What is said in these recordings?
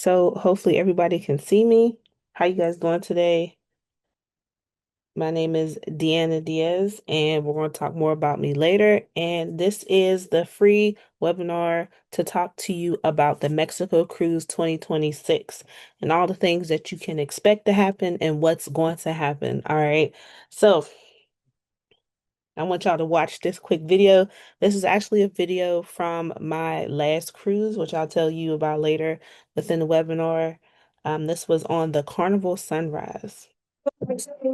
So hopefully everybody can see me. How you guys doing today? My name is Deanna Diaz, and we're going to talk more about me later. And this is the free webinar to talk to you about the Mexico Cruise 2026 and all the things that you can expect to happen and what's going to happen. All right. So I want y'all to watch this quick video. This is actually a video from my last cruise, which I'll tell you about later within the webinar. This was on the Carnival Sunrise.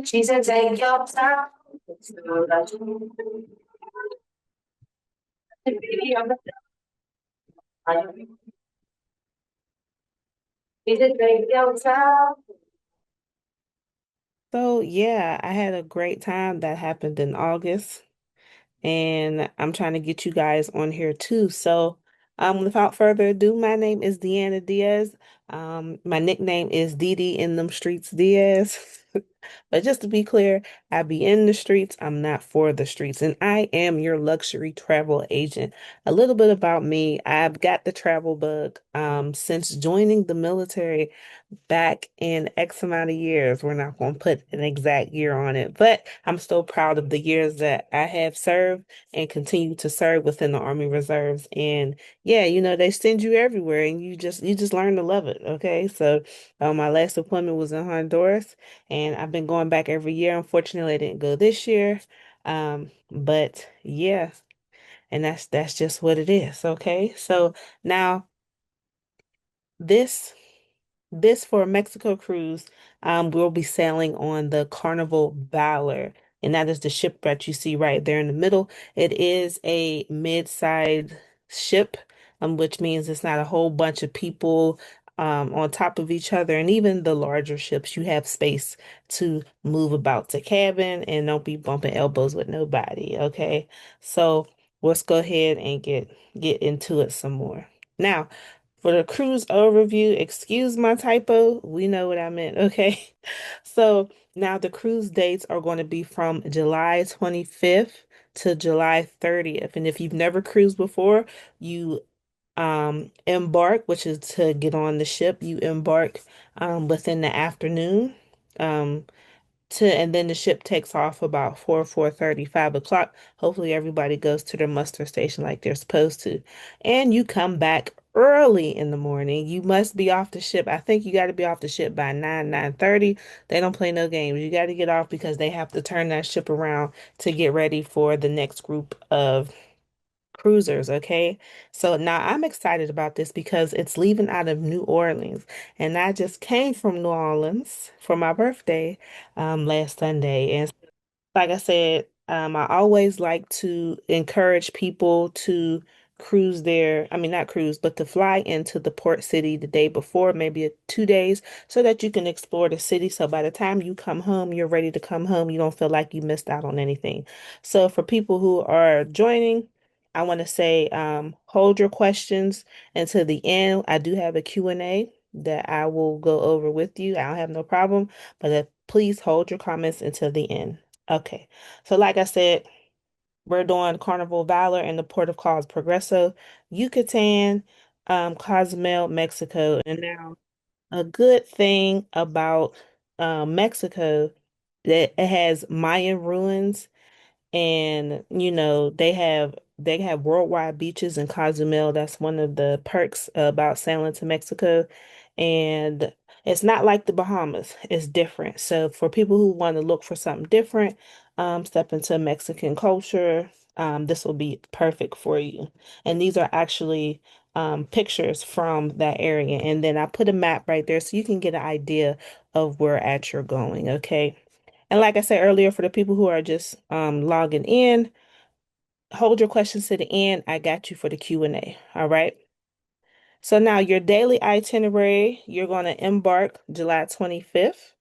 She said, take your time. She said, take your time. So yeah, I had a great time that happened in August. And I'm trying to get you guys on here too. So, without further ado, my name is Deanna Diaz. My nickname is Dee Dee in them streets Diaz. But just to be clear, I be in the streets. I'm not for the streets, and I am your luxury travel agent. A little bit about me. I've got the travel bug. Since joining the military back in X amount of years. We're not going to put an exact year on it, but I'm still proud of the years that I have served and continue to serve within the Army Reserves. And yeah, they send you everywhere and you just learn to love it. Okay. So my last deployment was in Honduras and I've been going back every year. Unfortunately, I didn't go this year. But yeah, and that's just what it is. Okay. So now this this for Mexico cruise, we'll be sailing on the Carnival Valor, and that is the ship that you see right there in the middle. It is a mid-sized ship, which means it's not a whole bunch of people on top of each other. And even the larger ships, you have space to move about the cabin and don't be bumping elbows with nobody. Okay, so let's go ahead and get into it some more. Now, for the cruise overview, excuse my typo. We know what I meant, okay? So now the cruise dates are going to be from July 25th to July 30th. And if you've never cruised before, you embark, which is to get on the ship, you embark within the afternoon. Um and then the ship takes off about 4:30, 5 o'clock. Hopefully everybody goes to their muster station like they're supposed to. And you come back early in the morning. You must be off the ship. I think you got to be off the ship by 9:30. They don't play no games. You got to get off because they have to turn that ship around to get ready for the next group of cruisers, okay? So now I'm excited about this because it's leaving out of New Orleans. And I just came from New Orleans for my birthday last Sunday. And like I said, I always like to encourage people to cruise there. I mean, not cruise, but to fly into the port city the day before, maybe 2 days, so that you can explore the city. So by the time you come home, you're ready to come home. You don't feel like you missed out on anything. So for people who are joining, I want to say hold your questions until the end. I do have a Q&A that I will go over with you. I don't have no problem, but please hold your comments until the end. Okay, so like I said, we're doing Carnival Valor in the port of calls Progreso, Yucatan, Cozumel, Mexico. And now a good thing about Mexico that it has Mayan ruins and they have worldwide beaches in Cozumel. That's one of the perks about sailing to Mexico. And it's not like the Bahamas. It's different. So for people who want to look for something different, step into Mexican culture, this will be perfect for you. And these are actually pictures from that area. And then I put a map right there so you can get an idea of where at you're going, okay? And like I said earlier, for the people who are just logging in, hold your questions to the end. I got you for the Q&A. All right. So now your daily itinerary, you're going to embark July 25th.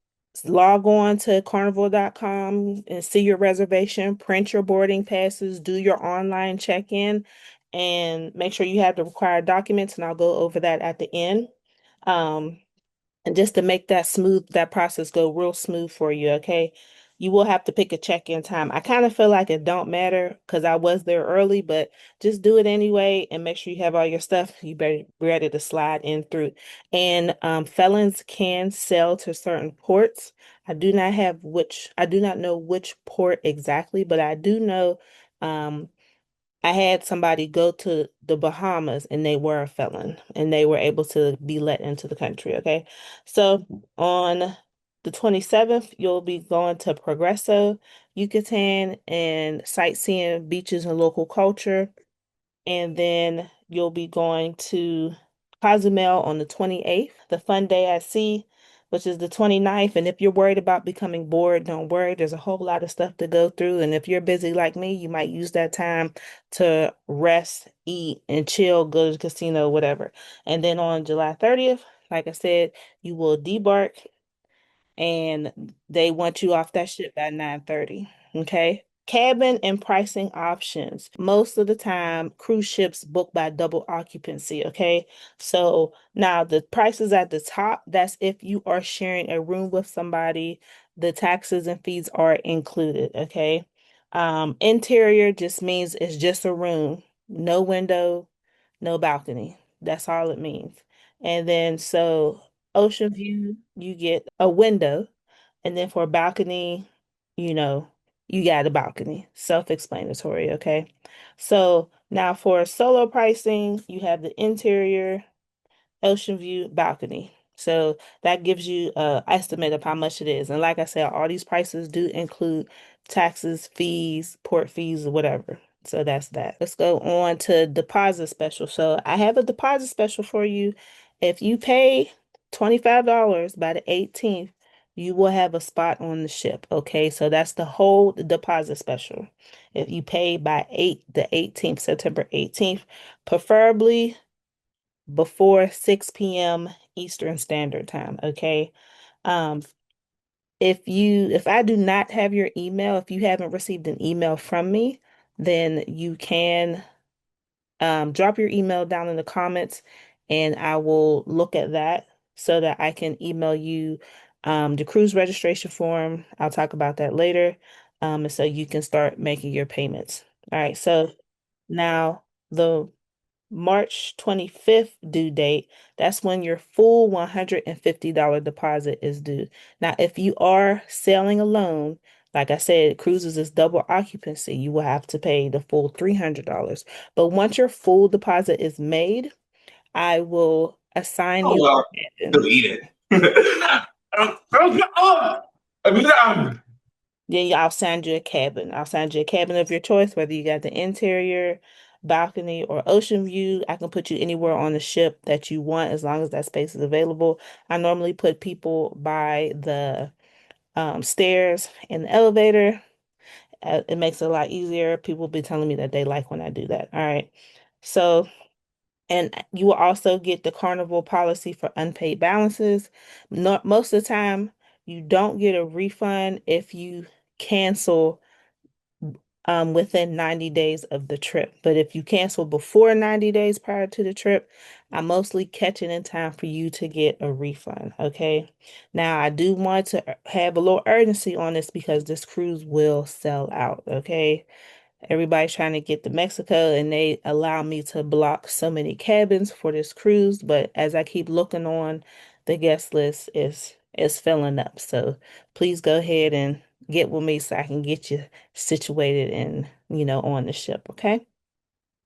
Log on to carnival.com and see your reservation, print your boarding passes, do your online check-in, and make sure you have the required documents. And I'll go over that at the end. Um, and just to make that process go real smooth for you, okay? you will have to pick a check-in time. I kind of feel like it don't matter because I was there early, but just do it anyway and make sure you have all your stuff. You better be ready to slide in through. And felons can sail to certain ports. I do not know which port exactly, but I do know um I had somebody go to the Bahamas and they were a felon and they were able to be let into the country. Okay. So on the 27th, you'll be going to Progreso, Yucatan, and sightseeing beaches and local culture. And then you'll be going to Cozumel on the 28th, the fun day at sea, which is the 29th. And if you're worried about becoming bored, don't worry. There's a whole lot of stuff to go through. And if you're busy like me, you might use that time to rest, eat, and chill, go to the casino, whatever. And then on July 30th, like I said, you will debark and they want you off that ship by 9:30. Okay. Cabin and pricing options. Most of the time, cruise ships book by double occupancy. Okay. So now the prices at the top, that's if you are sharing a room with somebody, the taxes and fees are included. Okay. Interior just means it's just a room, no window, no balcony. That's all it means. And then so ocean view, you get a window. And then for a balcony, you know, you got a balcony. Self-explanatory, okay? So now for solo pricing, you have the interior, ocean view, balcony. So that gives you an estimate of how much it is. And like I said, all these prices do include taxes, fees, port fees, or whatever. So that's that. Let's go on to deposit special. So I have a deposit special for you. If you pay $25 by the 18th, you will have a spot on the ship. Okay, so that's the whole deposit special. If you pay by the 18th, September 18th, preferably before 6 p.m. Eastern Standard Time, okay? Um, if I do not have your email, if you haven't received an email from me, then you can drop your email down in the comments and I will look at that so that I can email you the cruise registration form. I'll talk about that later. And so you can start making your payments. All right, so now the March 25th due date, that's when your full $150 deposit is due. Now, if you are sailing alone, like I said, cruises is double occupancy. You will have to pay the full $300. But once your full deposit is made, I will assign Oh you well, a cabin. he'll eat it. Then I'll send you a cabin. I'll send you a cabin of your choice, whether you got the interior, balcony, or ocean view. I can put you anywhere on the ship that you want as long as that space is available. I normally put people by the stairs in the elevator. It makes it a lot easier. People be telling me that they like when I do that. All right. So, and you will also get the Carnival policy for unpaid balances. Not most of the time, you don't get a refund if you cancel within 90 days of the trip. But if you cancel before 90 days prior to the trip, I mostly catch it in time for you to get a refund. Okay. Now, I do want to have a little urgency on this because this cruise will sell out. Okay. Everybody's trying to get to Mexico and they allow me to block so many cabins for this cruise, but as I keep looking on, the guest list is filling up. So please go ahead and get with me so I can get you situated and, on the ship, okay?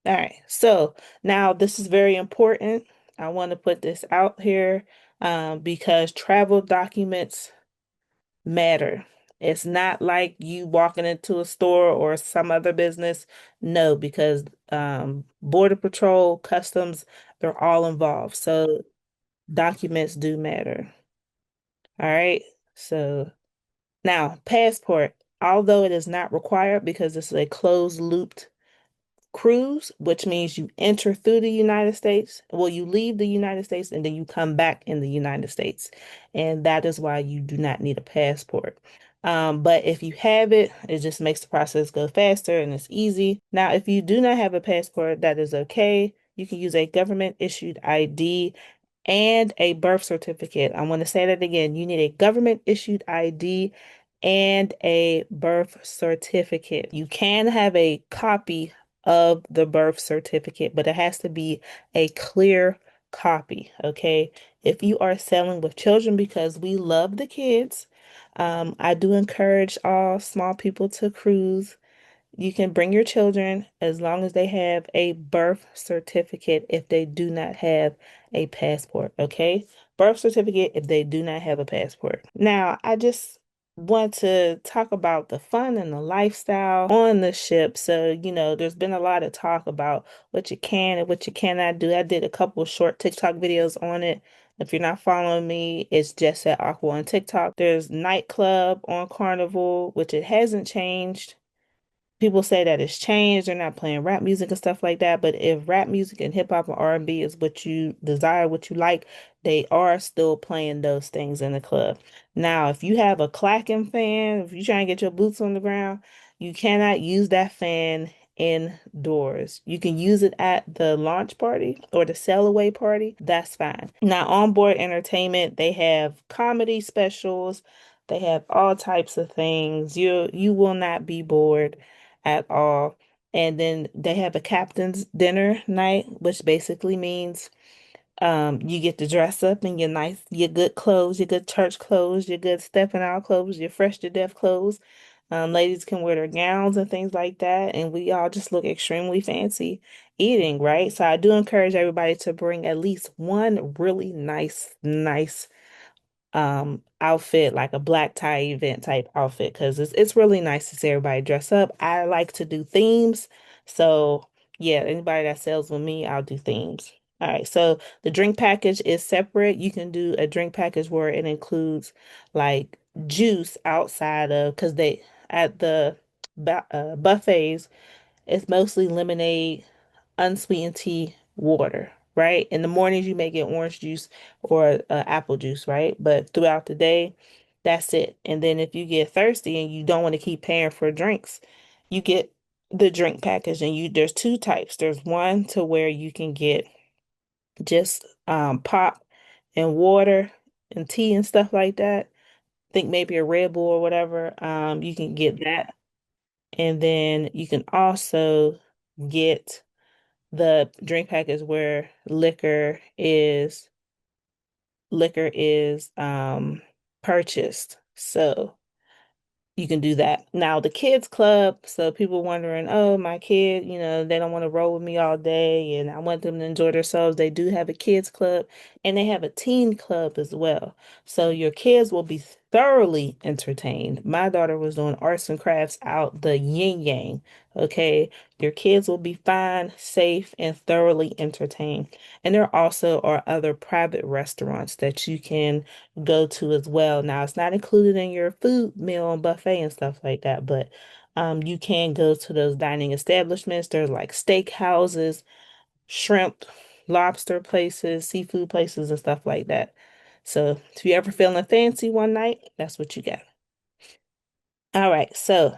All right. So now this is very important. I want to put this out here because travel documents matter. It's not like you walking into a store or some other business. No, because Border Patrol, Customs, they're all involved. So documents do matter. All right. So now, passport, although it is not required because it's a closed looped cruise, which means you enter through the United States. Well, you leave the United States and then you come back in the United States. And that is why you do not need a passport. But if you have it, it just makes the process go faster and it's easy. Now, if you do not have a passport, that is okay. You can use a government issued ID and a birth certificate. I want to say that again. You need a government issued ID and a birth certificate. You can have a copy of the birth certificate, but it has to be a clear copy, okay? If you are selling with children, because we love the kids, I do encourage all small people to cruise. You can bring your children as long as they have a birth certificate if they do not have a passport, okay? Birth certificate if they do not have a passport. Now, I just want to talk about the fun and the lifestyle on the ship. So, there's been a lot of talk about what you can and what you cannot do. I did a couple of short TikTok videos on it. If you're not following me, it's Jet Set Aqua on TikTok. There's nightclub on Carnival, which it hasn't changed. People say that it's changed. They're not playing rap music and stuff like that. But if rap music and hip hop and R&B is what you desire, what you like, they are still playing those things in the club. Now, if you have a clacking fan, if you're trying to get your boots on the ground, you cannot use that fan indoors. You can use it at the launch party or the sail away party. That's fine. Now, onboard entertainment, they have comedy specials. They have all types of things. You will not be bored at all. And then they have a captain's dinner night, which basically means you get to dress up in your nice, your good clothes, your good church clothes, your good stepping out clothes, your fresh to death clothes. Ladies can wear their gowns and things like that, and we all just look extremely fancy eating, right? So I do encourage everybody to bring at least one really nice outfit, like a black tie event type outfit, because it's really nice to see everybody dress up. I like to do themes. So yeah, anybody that sells with me, I'll do themes. All right, so the drink package is separate. You can do a drink package where it includes like juice outside of, because they at the buffets, it's mostly lemonade, unsweetened tea, water, right? In the mornings, you may get orange juice or apple juice, right? But throughout the day, that's it. And then if you get thirsty and you don't want to keep paying for drinks, you get the drink package. And there's two types. There's one to where you can get just pop and water and tea and stuff like that. Think maybe a Red Bull or whatever. You can get that. And then you can also get the drink package where liquor is purchased. So you can do that. Now, the kids club, so people wondering, oh, my kid, they don't want to roll with me all day and I want them to enjoy themselves. They do have a kids club and they have a teen club as well. So your kids will be thoroughly entertained. My daughter was doing arts and crafts out the yin yang. Okay. Your kids will be fine, safe, and thoroughly entertained. And there also are other private restaurants that you can go to as well. Now, it's not included in your food meal and buffet and stuff like that, but you can go to those dining establishments. There's like steak houses, shrimp, lobster places, seafood places, and stuff like that. So if you ever feeling fancy one night, that's what you got. All right, so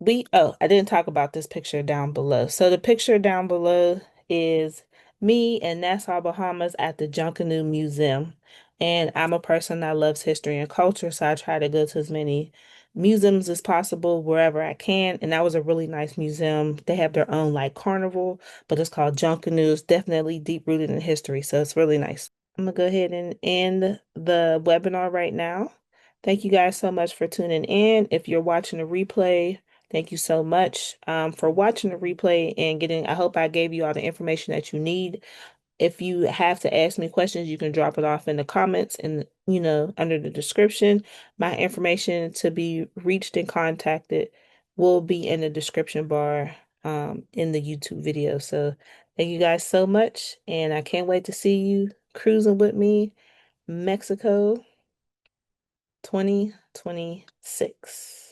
I didn't talk about this picture down below. So the picture down below is me in Nassau, Bahamas at the Junkanoo Museum. And I'm a person that loves history and culture, so I try to go to as many museums as possible wherever I can. And that was a really nice museum. They have their own like carnival, but it's called Junkanoo. It's definitely deep rooted in history, so it's really nice. I'm gonna go ahead and end the webinar right now. Thank you guys so much for tuning in. If you're watching the replay, thank you so much for watching the replay and I hope I gave you all the information that you need. If you have to ask me questions, you can drop it off in the comments and, under the description. My information to be reached and contacted will be in the description bar in the YouTube video. So thank you guys so much. And I can't wait to see you cruising with me, Mexico 2026.